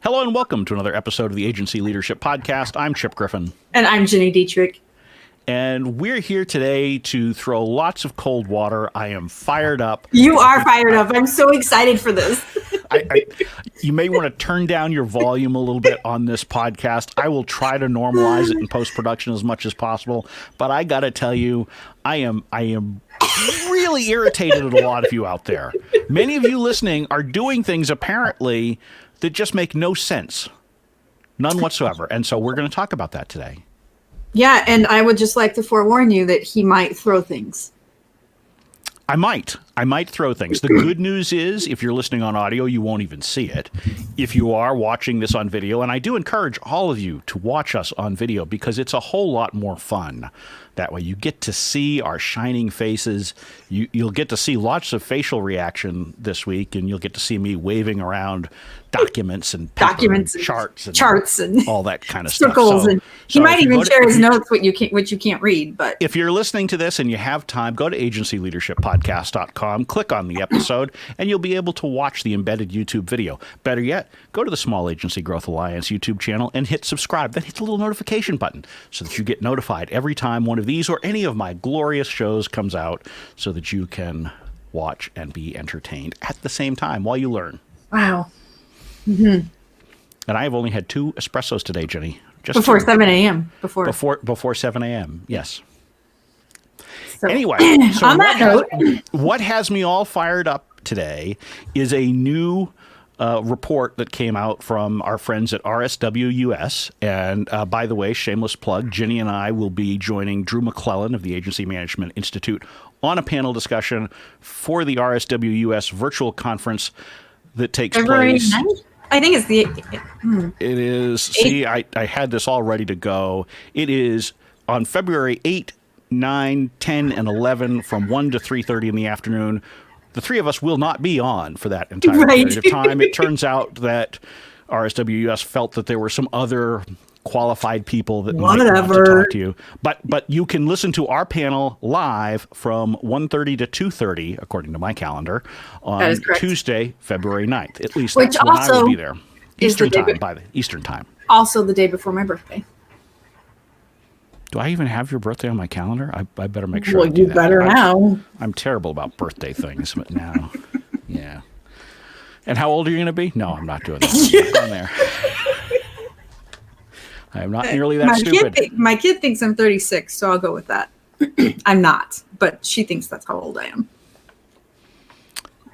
Hello and welcome to another episode of the Agency Leadership Podcast. I'm Chip Griffin. And I'm Gini Dietrich. And we're here today to throw lots of cold water. I am fired up. You are fired up. I'm so excited for this. You may want to turn down your volume a little bit on this podcast. I will try to normalize it in post-production as much as possible. But I got to tell you, I am really irritated at a lot of you out there. Many of you listening are doing things apparently that just make no sense. None whatsoever. And so we're going to talk about that today. Yeah, and I would just like to forewarn you that he might throw things. I might throw things. The good news is, if you're listening on audio, you won't even see it. If you are watching this on video, and I do encourage all of you to watch us on video because it's a whole lot more fun. That way you get to see our shining faces. You'll get to see lots of facial reaction this week, and you'll get to see me waving around documents and charts and all that kind of stuff. And he might even share his notes, which you can't read. But if you're listening to this and you have time, go to agencyleadershippodcast.com, click on the episode, and you'll be able to watch the embedded YouTube video. Better yet, go to the Small Agency Growth Alliance YouTube channel and hit subscribe. Then hit the little notification button so that you get notified every time one of these or any of my glorious shows comes out, so that you can watch and be entertained at the same time while you learn. Wow. Mm-hmm. And I have only had 2 espressos today, Jenny. Just before 7 a.m. Before 7 a.m. Yes. So, anyway, so on that note, what has me all fired up today is a new report that came out from our friends at RSWUS. And by the way, shameless plug, Ginny and I will be joining Drew McClellan of the Agency Management Institute on a panel discussion for the RSWUS virtual conference that takes place. 9th? I think it's the... It is... See, I had this all ready to go. It is on February 8, 9, 10, and 11 from 1 to 3:30 in the afternoon. The 3 of us will not be on for that entire period of time. It turns out that RSWUS felt that there were some other qualified people that might want to talk to you. But you can listen to our panel live from 1:30 to 2:30, according to my calendar, on Tuesday, February 9th. At least that's when I will be there. Eastern time. Also the day before my birthday. Do I even have your birthday on my calendar? I better make sure I do you that. Better now. I'm terrible about birthday things, but now, yeah. And how old are you going to be? No, I'm not doing that. I'm there. I am not nearly that stupid. My kid thinks I'm 36, so I'll go with that. I'm not, but she thinks that's how old I am.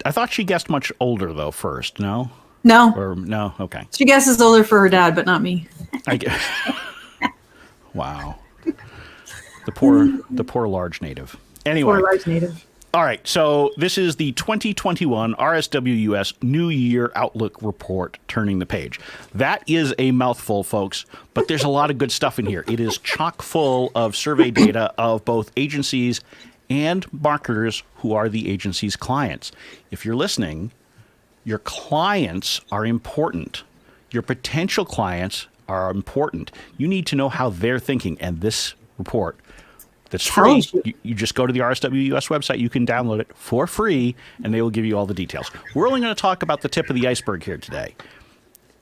I thought she guessed much older, though, first. No? No. Or no? Okay. She guesses older for her dad, but not me. Wow. The poor large native. Anyway. Poor large native. All right. So this is the 2021 RSWUS New Year Outlook Report, turning the page. That is a mouthful, folks, but there's a lot of good stuff in here. It is chock full of survey data of both agencies and marketers who are the agency's clients. If you're listening, your clients are important. Your potential clients are important. You need to know how they're thinking, and this report that's free. You just go to the RSWUS website. You can download it for free, and they will give you all the details. We're only going to talk about the tip of the iceberg here today.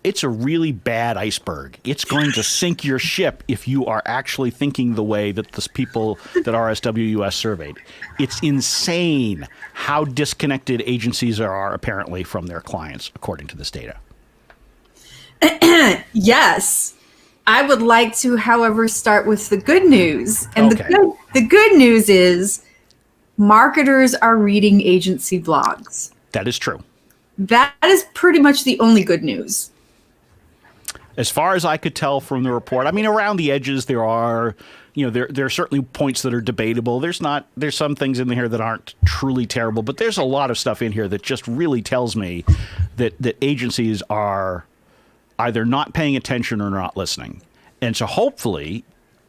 It's a really bad iceberg. It's going to sink your ship if you are actually thinking the way that the people that RSWUS surveyed. It's insane how disconnected agencies are apparently from their clients, according to this data. Yes. I would like to, however, start with the good news. And the good news is marketers are reading agency blogs. That is true. That is pretty much the only good news. As far as I could tell from the report, I mean, around the edges, there are, there are certainly points that are debatable. There's some things in here that aren't truly terrible, but there's a lot of stuff in here that just really tells me that agencies are either not paying attention or not listening. And so hopefully,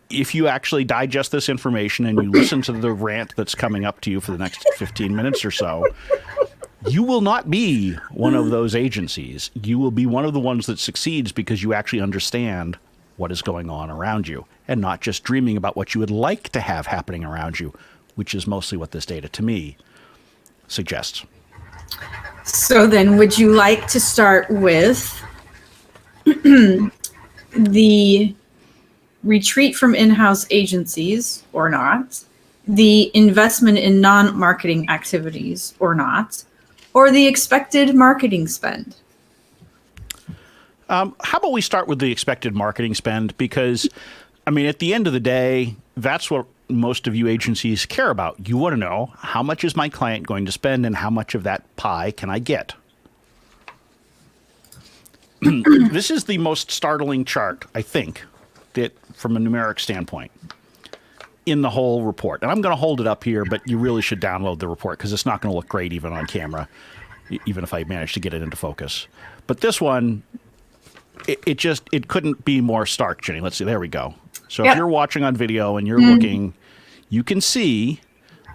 if you actually digest this information and you listen to the rant that's coming up to you for the next 15 minutes or so, you will not be one of those agencies. You will be one of the ones that succeeds because you actually understand what is going on around you and not just dreaming about what you would like to have happening around you, which is mostly what this data, to me, suggests. So then would you like to start with the retreat from in-house agencies or not, the investment in non-marketing activities or not, or the expected marketing spend? How about we start with the expected marketing spend? Because, I mean, at the end of the day, that's what most of you agencies care about. You want to know, how much is my client going to spend and how much of that pie can I get? This is the most startling chart, I think, that from a numeric standpoint in the whole report. And I'm going to hold it up here, but you really should download the report because it's not going to look great even on camera, even if I manage to get it into focus. But this one, it couldn't be more stark, Jenny. Let's see. There we go. So if you're watching on video and you're looking, you can see.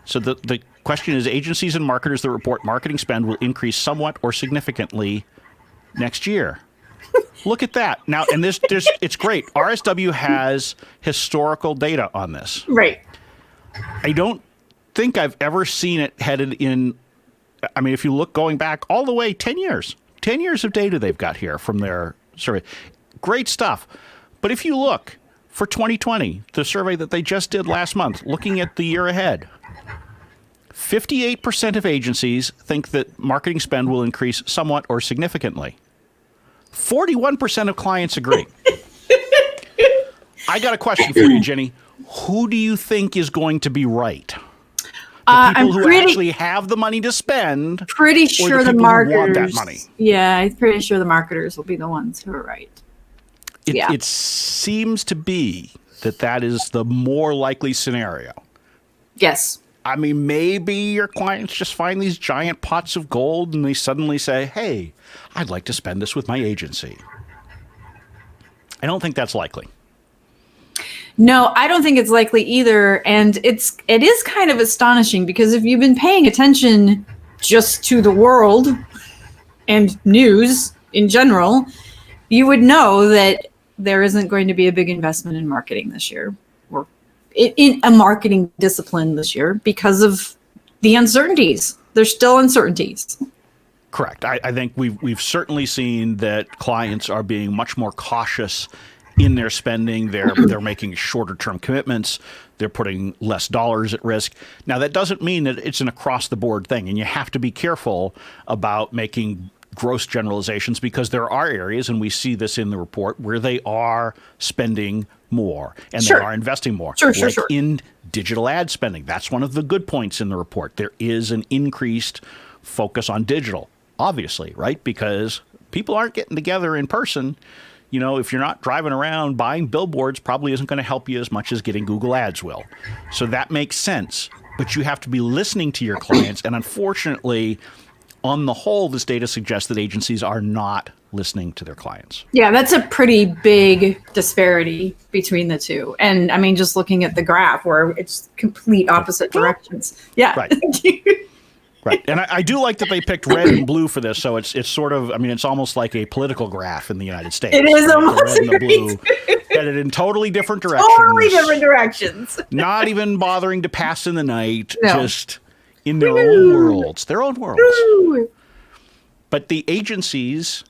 So the question is, agencies and marketers that report marketing spend will increase somewhat or significantly next year. Look at that. Now, and it's great. RSW has historical data on this. Right. I don't think I've ever seen it headed in. I mean, if you look going back all the way 10 years of data they've got here from their survey. Great stuff. But if you look for 2020, the survey that they just did last month, looking at the year ahead, 58% of agencies think that marketing spend will increase somewhat or significantly. 41% of clients agree. I got a question for you, Jenny. Who do you think is going to be right? The people who actually have the money to spend, pretty sure the marketers want that money. Yeah, I'm pretty sure the marketers will be the ones who are right. It seems to be that is the more likely scenario. Yes. I mean, maybe your clients just find these giant pots of gold and they suddenly say, hey, I'd like to spend this with my agency. I don't think that's likely. No, I don't think it's likely either. And it is kind of astonishing because if you've been paying attention just to the world and news in general, you would know that there isn't going to be a big investment in marketing this year, or in a marketing discipline this year, because of the uncertainties. There's still uncertainties. Correct. I think we've certainly seen that clients are being much more cautious in their spending. They're making shorter term commitments. They're putting less dollars at risk. Now, that doesn't mean that it's an across the board thing, and you have to be careful about making gross generalizations, because there are areas, and we see this in the report, where they are spending more and they are investing more. Sure. In digital ad spending. That's one of the good points in the report. There is an increased focus on digital, obviously, right? Because people aren't getting together in person. You know, if you're not driving around, buying billboards probably isn't going to help you as much as getting Google Ads will. So that makes sense. But you have to be listening to your clients. And unfortunately, on the whole, this data suggests that agencies are not listening to their clients. Yeah, that's a pretty big disparity between the two. And I mean, just looking at the graph where it's complete opposite directions. Yeah. Right. Right. And I do like that they picked red and blue for this. So it's sort of, I mean, it's almost like a political graph in the United States. It is almost the red and the blue headed in totally different directions. Totally different directions. Not even bothering to pass in the night. No. Just in their own worlds. Their own worlds. But the agencies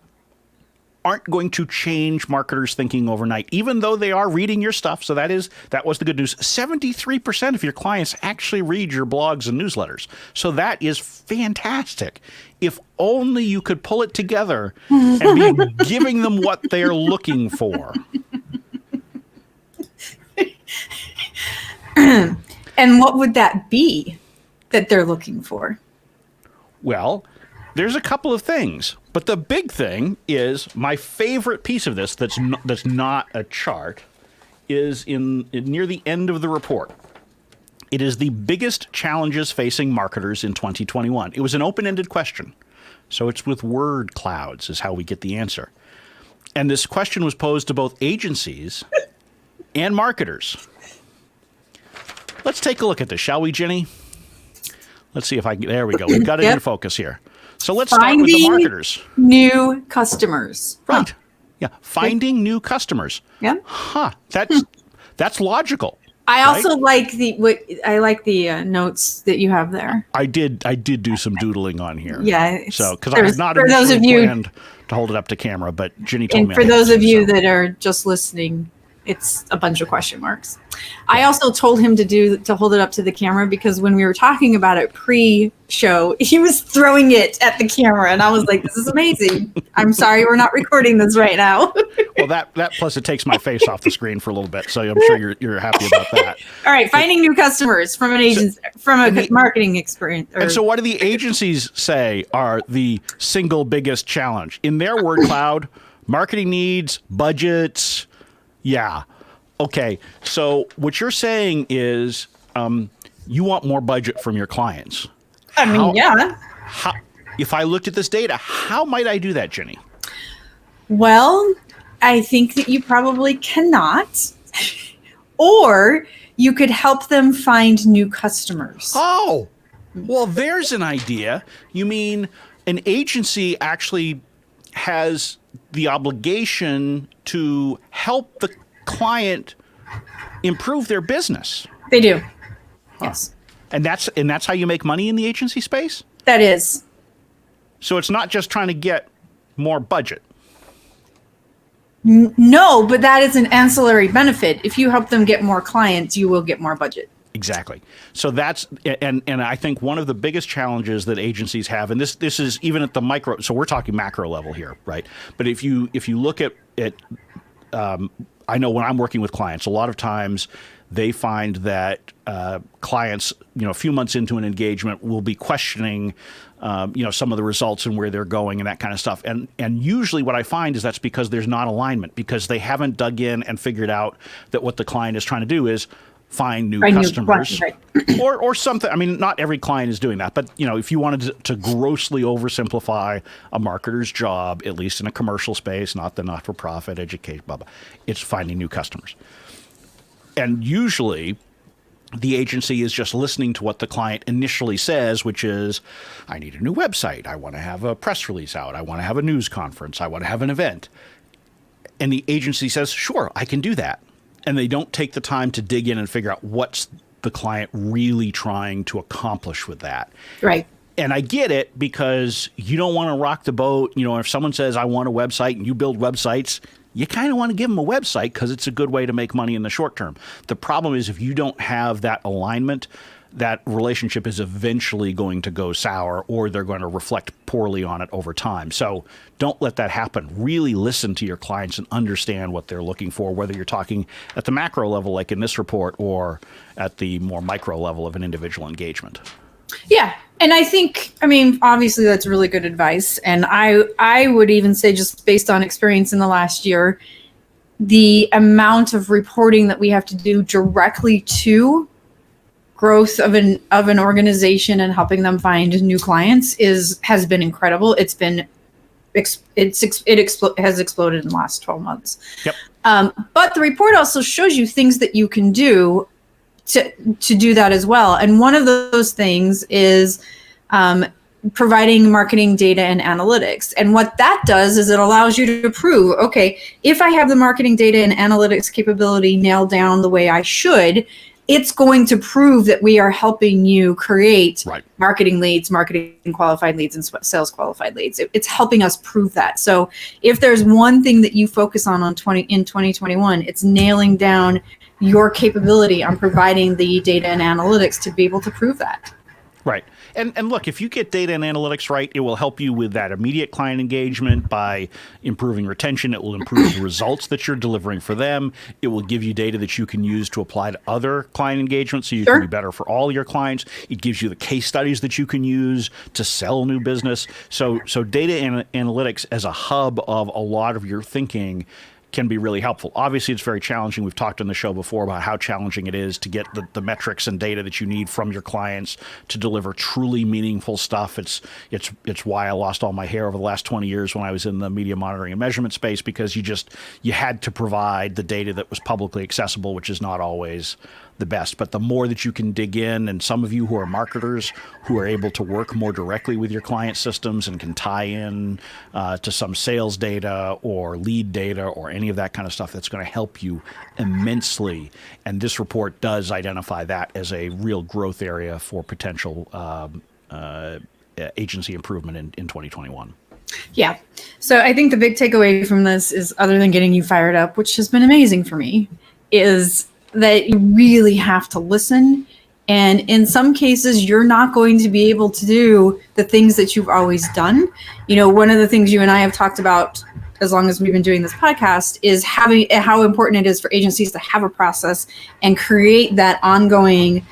aren't going to change marketers' thinking overnight, even though they are reading your stuff. So that was the good news. 73% of your clients actually read your blogs and newsletters. So that is fantastic. If only you could pull it together and be giving them what they're looking for. And what would that be that they're looking for? Well, there's a couple of things, but the big thing is my favorite piece of this that's not a chart is in near the end of the report. It is the biggest challenges facing marketers in 2021. It was an open-ended question, so it's with word clouds is how we get the answer. And this question was posed to both agencies and marketers. Let's take a look at this, shall we, Ginny? Let's see if I can. There we go. We've got it in focus here. So let's start with the marketers. New customers. Right. Huh. Yeah. Finding new customers. Yeah. Huh. That's logical. I also like the notes that you have there. I did do some doodling on here. Yeah. So because I had not initially planned to hold it up to camera, but Ginny told me. And for those of you that are just listening, it's a bunch of question marks. I also told him to hold it up to the camera because when we were talking about it pre-show, he was throwing it at the camera, and I was like, "This is amazing." I'm sorry we're not recording this right now. Well, that plus it takes my face off the screen for a little bit, so I'm sure you're happy about that. All right, finding new customers from an agency, from a marketing experience. And so, what do the agencies say are the single biggest challenge in their word cloud? Marketing needs, budgets. Yeah. Okay. So what you're saying is you want more budget from your clients. Yeah. If I looked at this data, how might I do that, Ginny? Well, I think that you probably cannot. Or you could help them find new customers. Oh, well, there's an idea. You mean an agency actually has the obligation to help the client improve their business. They do. Yes. And that's how you make money in the agency space? That is. So it's not just trying to get more budget. No, but that is an ancillary benefit. If you help them get more clients, you will get more budget. Exactly. So that's and I think one of the biggest challenges that agencies have, and this is even at the micro. So we're talking macro level here, right? But if you look at I know when I'm working with clients, a lot of times they find that clients, a few months into an engagement, will be questioning, some of the results and where they're going and that kind of stuff. And usually what I find is that's because there's not alignment, because they haven't dug in and figured out that what the client is trying to do is find new customers, right. or something. I mean, not every client is doing that, but if you wanted to grossly oversimplify a marketer's job, at least in a commercial space, not the not-for-profit, education, blah, blah, it's finding new customers. And usually the agency is just listening to what the client initially says, which is, I need a new website. I want to have a press release out. I want to have a news conference. I want to have an event. And the agency says, sure, I can do that. And they don't take the time to dig in and figure out what's the client really trying to accomplish with that. Right. And I get it, because you don't want to rock the boat. If someone says, I want a website, and you build websites, you kind of want to give them a website because it's a good way to make money in the short term. The problem is if you don't have that alignment, that relationship is eventually going to go sour, or they're going to reflect poorly on it over time. So don't let that happen. Really listen to your clients and understand what they're looking for, whether you're talking at the macro level, like in this report, or at the more micro level of an individual engagement. Yeah. And I think, obviously that's really good advice. And I would even say, just based on experience in the last year, the amount of reporting that we have to do directly to growth of an organization and helping them find new clients has been incredible. It has exploded in the last 12 months. Yep. But the report also shows you things that you can do to do that as well. And one of those things is providing marketing data and analytics. And what that does is it allows you to prove, okay, if I have the marketing data and analytics capability nailed down the way I should, it's going to prove that we are helping you create marketing leads, marketing qualified leads, and sales qualified leads. It's helping us prove that. So if there's one thing that you focus on in 2021, it's nailing down your capability on providing the data and analytics to be able to prove that. Right. And look, if you get data and analytics right, it will help you with that immediate client engagement by improving retention. It will improve the results that you're delivering for them. It will give you data that you can use to apply to other client engagements so you can be better for all your clients. It gives you the case studies that you can use to sell new business. So data and analytics as a hub of a lot of your thinking can be really helpful. Obviously, it's very challenging. We've talked on the show before about how challenging it is to get the metrics and data that you need from your clients to deliver truly meaningful stuff. It's why I lost all my hair over the last 20 years when I was in the media monitoring and measurement space, because you had to provide the data that was publicly accessible, which is not always the best. But the more that you can dig in, and some of you who are marketers who are able to work more directly with your client systems and can tie in to some sales data or lead data or any of that kind of stuff, that's going to help you immensely. And this report does identify that as a real growth area for potential agency improvement in 2021. Yeah. So I think the big takeaway from this is, other than getting you fired up, which has been amazing for me, is that you really have to listen. And in some cases, you're not going to be able to do the things that you've always done. You know, one of the things you and I have talked about as long as we've been doing this podcast is how important it is for agencies to have a process and create that ongoing,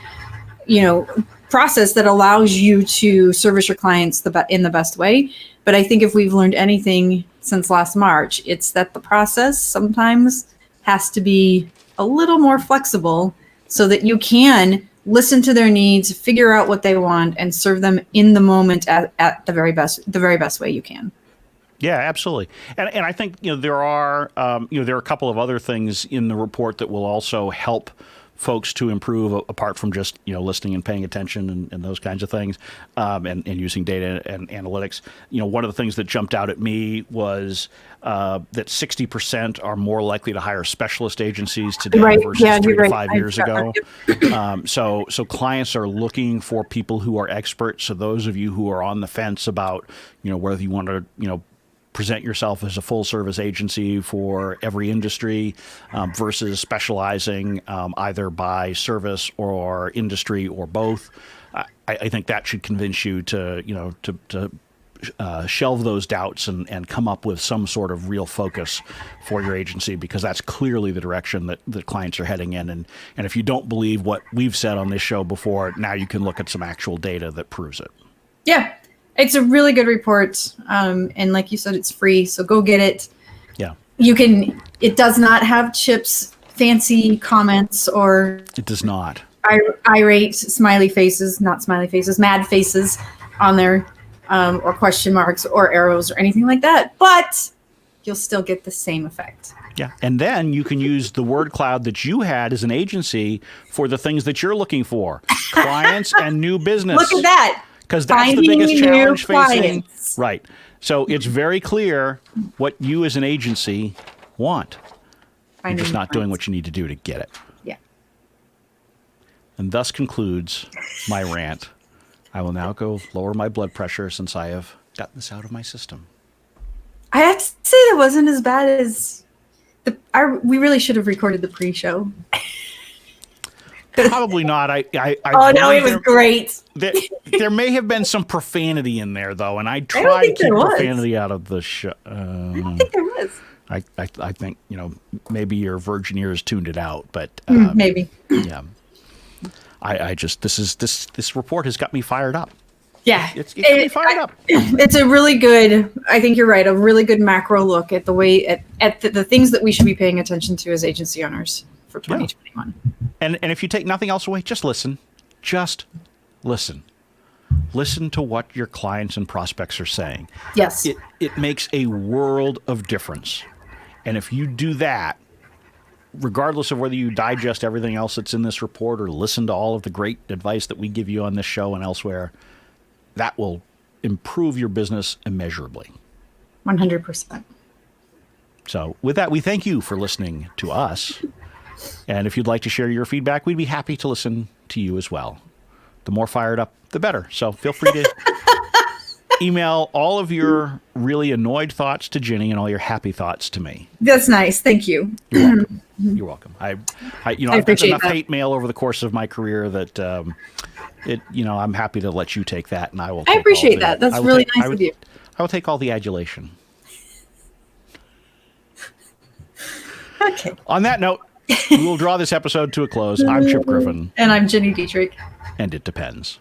process that allows you to service your clients in the best way. But I think if we've learned anything since last March, it's that the process sometimes has to be a little more flexible so that you can listen to their needs, figure out what they want, and serve them in the moment at the very best way you can. Yeah, absolutely. And I think there are a couple of other things in the report that will also help folks to improve, apart from just listening and paying attention and those kinds of things, and using data and analytics. One of the things that jumped out at me was that 60% are more likely to hire specialist agencies today versus 3 to 5 years ago. So clients are looking for people who are experts. So those of you who are on the fence about whether you want to present yourself as a full-service agency for every industry versus specializing either by service or industry or both, I think that should convince you to shelve those doubts and come up with some sort of real focus for your agency, because that's clearly the direction that the clients are heading in. And if you don't believe what we've said on this show before, now you can look at some actual data that proves it. Yeah. It's a really good report. And like you said, it's free. So go get it. Yeah. It does not have Chip's fancy comments or. It does not. Irate smiley faces, not smiley faces, mad faces on there, or question marks or arrows or anything like that. But you'll still get the same effect. Yeah. And then you can use the word cloud that you had as an agency for the things that you're looking for. Clients and new business. Look at that. Because that's the biggest challenge facing. Right. So it's very clear what you as an agency want. You're just not doing what you need to do to get it. Yeah. And thus concludes my rant. I will now go lower my blood pressure since I have gotten this out of my system. I have to say that wasn't as bad as we really should have recorded the pre-show. Probably not. It was great. There may have been some profanity in there, though, and I tried to keep profanity out of the show. I don't think there was. I think maybe your virgin ears tuned it out, but maybe. Yeah. I just this report has got me fired up. Yeah, it's got me fired up. It's a really good. I think you're right. A really good macro look at the way at the things that we should be paying attention to as agency owners for 2021. Yeah. And if you take nothing else away, just listen. Just listen. Listen to what your clients and prospects are saying. Yes. It makes a world of difference. And if you do that, regardless of whether you digest everything else that's in this report or listen to all of the great advice that we give you on this show and elsewhere, that will improve your business immeasurably. 100%. So with that, we thank you for listening to us. And if you'd like to share your feedback, we'd be happy to listen to you as well. The more fired up, the better. So feel free to email all of your really annoyed thoughts to Ginny and all your happy thoughts to me. That's nice. Thank you. You're welcome. You're welcome. I've got enough hate mail over the course of my career that I'm happy to let you take that, and I will. I appreciate that. That's really nice of you. I will take all the adulation. Okay. On that note, we will draw this episode to a close. I'm Chip Griffin. And I'm Ginny Dietrich. And it depends.